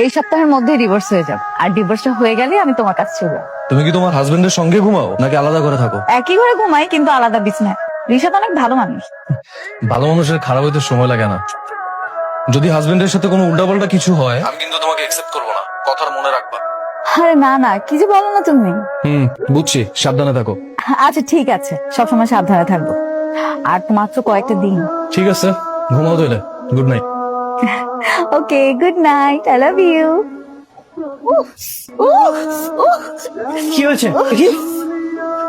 এই সপ্তাহের মধ্যে ডিভোর্স হয়ে যাবে, আর ডিভোর্সটা হয়ে গেলে আমি তোমার কাছে চলে যাবো। তুমি কি তোমার হাজবেন্ডের সঙ্গে ঘুমাও নাকি আলাদা করে থাকো? একই ঘরে ঘুমাই কিন্তু আলাদা বিছনায়। রিশাদ অনেক ভালো মানুষ। ভালো মানুষের খারাপ হইতে সময় লাগে না। যদি হাজবেন্ডের সাথে কোনো উল্টাপাল্টা কিছু হয় আমি কিন্তু তোমাকে একসেপ্ট করবো না, কথার মনে রাখবা। আরে না না, কি যে বলো না তুমি। বুঝছি, সাবধানে থাকো। আচ্ছা ঠিক আছে, সবসময় সাবধানে থাকবো। আর তো মাত্র কয়েকটা দিন। ঠিক আছে, ঘুমাও তাহলে। Good night. Okay, good night, I love you. কি হয়েছে দেখি?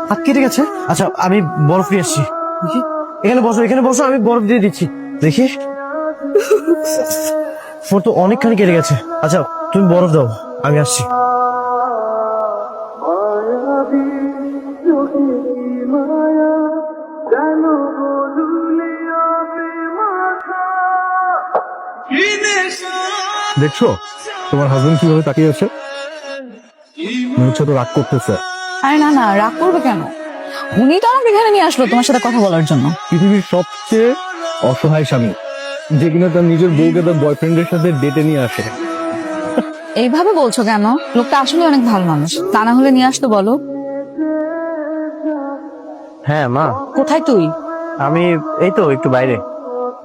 হাত কেটে গেছে। আচ্ছা আমি বরফ নিয়ে আসছি। দেখি, এখানে বসো, এখানে বসো, আমি বরফ দিয়ে দিচ্ছি। দেখি, ফোর তো অনেকখানি কেটে গেছে। আচ্ছা তুমি বরফ দাও, আমি আসছি। দেখছো তোমার হাজবেন্ড কিভাবে তাকিয়ে আছে? মনে হচ্ছে তো রাগ করতেছে। আরে না না, রাগ করবে কেন? উনি তো আমাকে এখানে নিয়ে আসলো তোমার সাথে কথা বলার জন্য। পৃথিবীর সবচেয়ে অসহায় স্বামী যে কিনা তার নিজের বউকে তার বয়ফ্রেন্ডের সাথে ডেটে নিয়ে আসে। এইভাবে বলছো কেন? লোকটা আসলে অনেক ভালো মানুষ, তা না হলে নিয়ে আসতো বলো। হ্যাঁ মা, কোথায় তুই? আমি এই তো একটু বাইরে।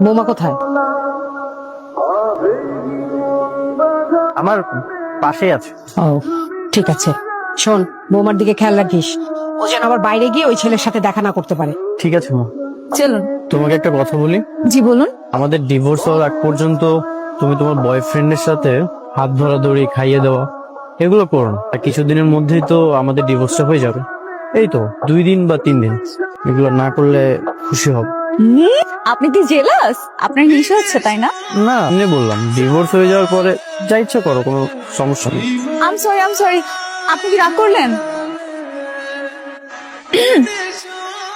বৌমা কোথায়? আমার পাশেই আছে। ও ঠিক আছে, শোন বৌমার দিকে খেয়াল রাখিস, ও যেন আবার বাইরে গিয়ে ওই ছেলের সাথে দেখা না করতে পারে। ঠিক আছে মা। চলুন। তোমাকে একটা কথা বলি। জি বলুন। আমাদের ডিভোর্স হওয়ার আগ পর্যন্ত তুমি তোমার বয়ফ্রেন্ডের সাথে হাত ধরাধরি, খাইয়ে দেওয়া এগুলো করো না। আর কিছুদিনের মধ্যেই তো আমাদের ডিভোর্সটা হয়ে যাবে। এই তো 2 দিন বা 3 দিন, এগুলো না করলে খুশি হব আপনি কি জেলাস? আপনার হিংসা হচ্ছে তাই না? না। এমনি বললাম, ডিভোর্স হয়ে যাওয়ার পরে যা ইচ্ছা করো, কোনো সমস্যা নেই। আম সরি, আপনি কি রাগ করলেন?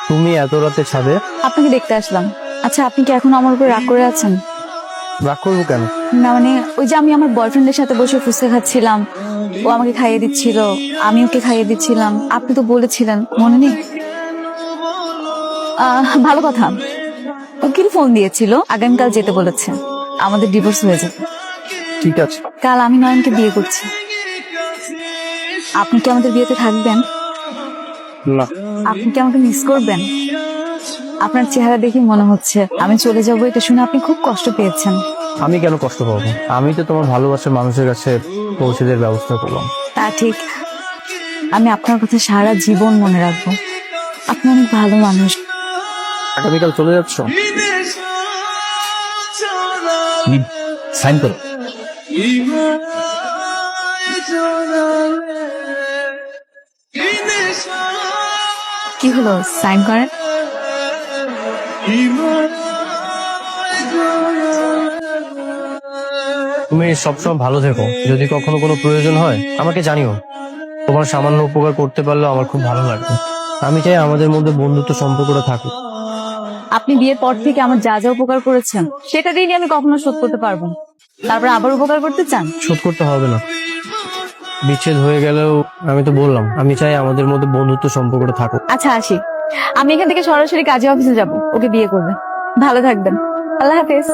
তুমি এত রাতে ছাদে? আপনাকে দেখতে আসলাম। আচ্ছা, আপনি কি এখন আমার উপর রাগ করে আছেন? রাগ করবো কেন? না মানে, ওই যে আমি আমার বয়ফ্রেন্ডের সাথে বসে ফুচকা খাচ্ছিলাম, ও আমাকে খাইয়ে দিচ্ছিল, আমি ওকে খাইয়ে দিচ্ছিলাম, আপনি তো বলেছিলেন, মনে নেই? ভালো কথা, উকিল ফোন দিয়েছিল, আগামীকাল যেতে বলেছে, আমাদের ডিভোর্স হয়ে যাবে। ঠিক আছে। কাল আমি নয়নকে বিয়ে করছি। আপনি কি আমাদের বিয়েতে থাকবেন? না। আপনি কি আমাকে মিস করবেন? আপনার চেহারা দেখে মনে হচ্ছে আমি চলে যাবো, এটা শুনে আপনি খুব কষ্ট পেয়েছেন। আমি কেন কষ্ট পাবো? আমি তো তোমার ভালোবাসার মানুষের কাছে পৌঁছে দেওয়ার ব্যবস্থা করলাম। তা ঠিক, আমি আপনার কথা সারা জীবন মনে রাখবো। আপনি অনেক ভালো মানুষ। আগামীকাল চলে যাচ্ছ? সাইন করো। কি হলো, সাইন করেন। তুমি সবসময় ভালো থেকো। যদি কখনো কোনো প্রয়োজন হয় আমাকে জানিও। তোমার সামান্য উপকার করতে পারলেও আমার খুব ভালো লাগবে। আমি চাই আমাদের মধ্যে বন্ধুত্ব সম্পর্কটা থাকুক। আপনি বিয়ের পর থেকে আমার যা যা উপকার করেছেন সেটা ঋণই আমি কখনো শোধ করতে পারবো না। তারপর আবার উপকার করতে চান? শোধ করতে হবে না। বিচ্ছেদ হয়ে গেলেও আমি তো বললাম, আমি চাই আমাদের মধ্যে বন্ধুত্ব সম্পর্কটা থাকুক। আচ্ছা আসি, আমি এখান থেকে সরাসরি কাজী অফিসে যাব, ওকে বিয়ে করবেন। ভালো থাকবেন, আল্লাহ হাফেজ।